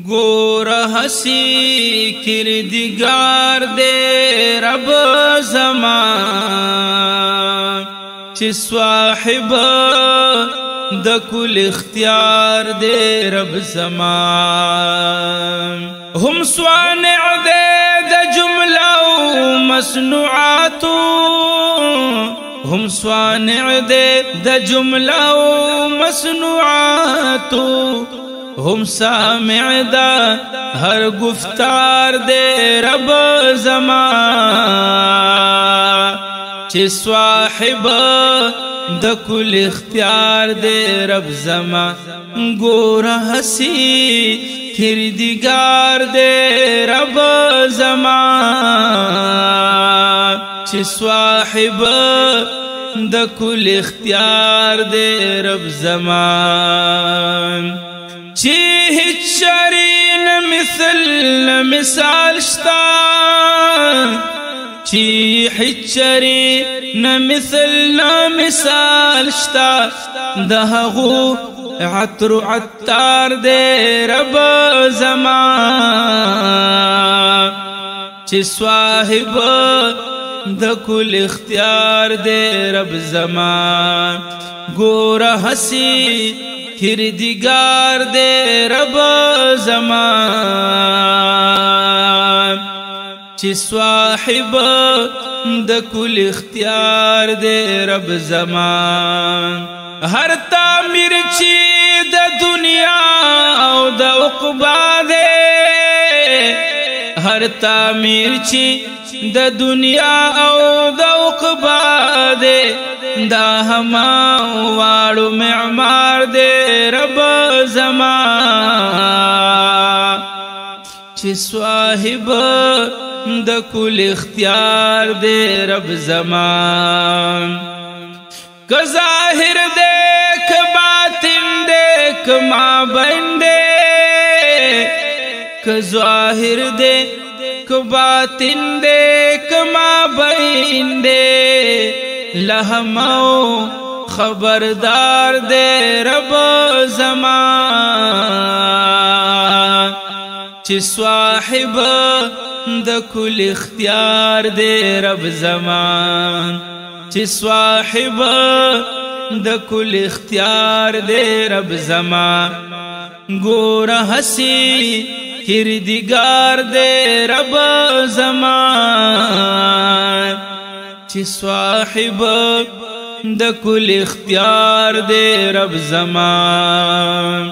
گور ہسی کردگار دے رب زمان چی صاحب د کل اختیار دے رب زمان ہم صانع دے د جملہ و مصنوعاتو ہم صانع دے د جملہ و مصنوعاتو ہم سامع دا ہر گفتار دے رب زمان چی صاحب د کل اختیار دے رب زمان گورا ہسی کردگار دے رب زمان چی صاحب د کل اختیار دے رب زمان چی ہچ شرین مثل مثال شتا چی ہچ شرین مثل مثال شتا دہغو عطر عطار دے رب زمان چی صاحب د کل اختیار دے رب زمان گورا ہسی کردگار دے رب زمان چی صاحب د کل اختیار دے رب زمان ہر تعمیر چی د دنیا او د عقبا دے ہر تعمیر چی د دنیا او د عقبا دے دا ہما واڑو معمار دے رب زمان چی صاحب د کل اختیار دے رب زمان کہ ظاہر دے کہ باطن دے کہ مابین دے کہ ظاہر دے کہ باطن دے کہ مابین دے لہمو خبردار دے رب زمان چی صاحب د کل اختیار دے رب زمان چی صاحب د کل اختیار دے رب زمان گورا ہسی کردگار دے رب زمان چی صاحب د کل اختیار دے رب زمان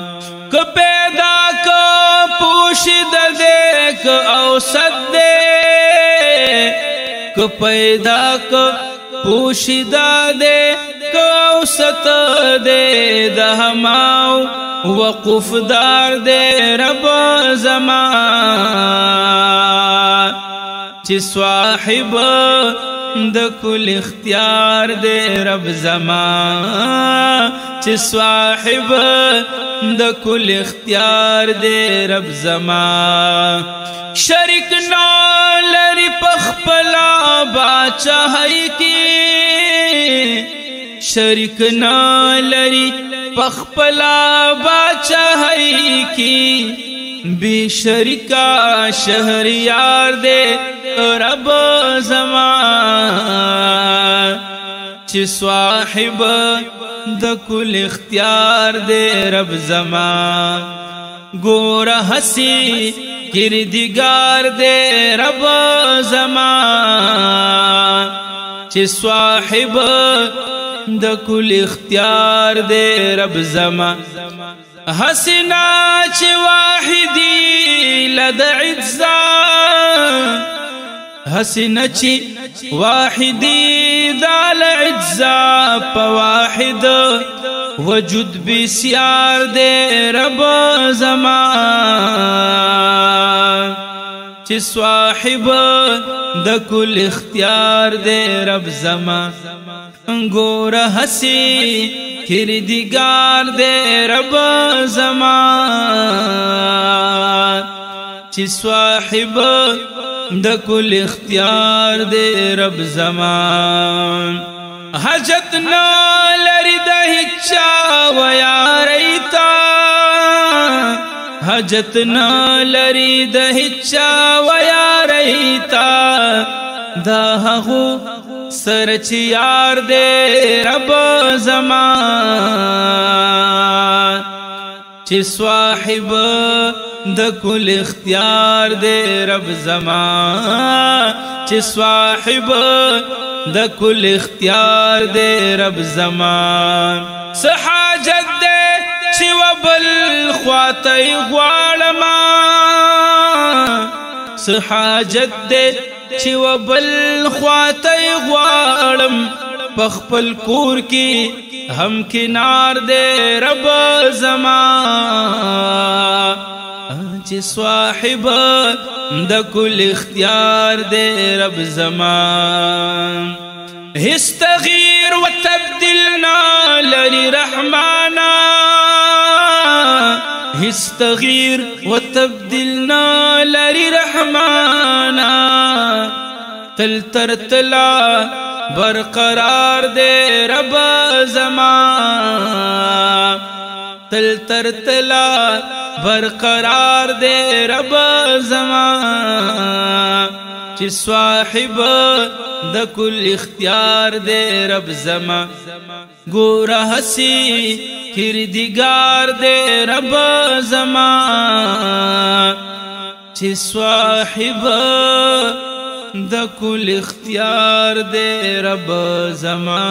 کہ پیدا کو پوشید دے کہ اوسط دے کہ پیدا کو پوشید دے کہ اوسط دے دہماؤ وقف دار دے رب زمان چی صاحب د کل اختیار دے رب زمان چی صاحب د کل اختیار دے رب زمان شرک نہ لری پخپلا باچاہی کی شرک نہ لری پخپلا باچاہی کی بے شرکا شہریار دے رب زمان چی صاحب د کل اختیار دے رب زمان گورا ہسی کردگار دے رب زمان چی صاحب د کل اختیار دے رب زمان حسنا چی واحدی لد عزا حسنا چی واحدی دال عزا پواحد وجود بسیار دے رب زمان چی صاحب د کل اختیار دے رب زمان گورا ہسی کردگار دے رب زمان چی صاحب د کل اختیار دے رب زمان حجت نہ لری د ہچا و یاریتا حاجت نه لري د هیچا و یارۍ تا دا هغو سره چې یار دې رب زما چې صاحب د کل اختیار دې رب زما چې صاحب د کل اختیار دې رب زما سحاجت دې چې وبل خواته غواړما سحاجت دې چې وبل خواته غواړم پخپل کور کې هم کنار دې رب زما چې صاحب د کل اختیار دې رب زما هیڅ تغییر و تبدیل نه لري رحمانا هیڅ تغییر و تبدیل نه لري رحمانا تل تر تلا برقرار دے رب زما تل تر تلا برقرار دے رب زما چې صاحب د کل اختیار دے رب زما ګوره هسي کردګار دے رب زما چې صاحب د کل اختیار دے رب زمان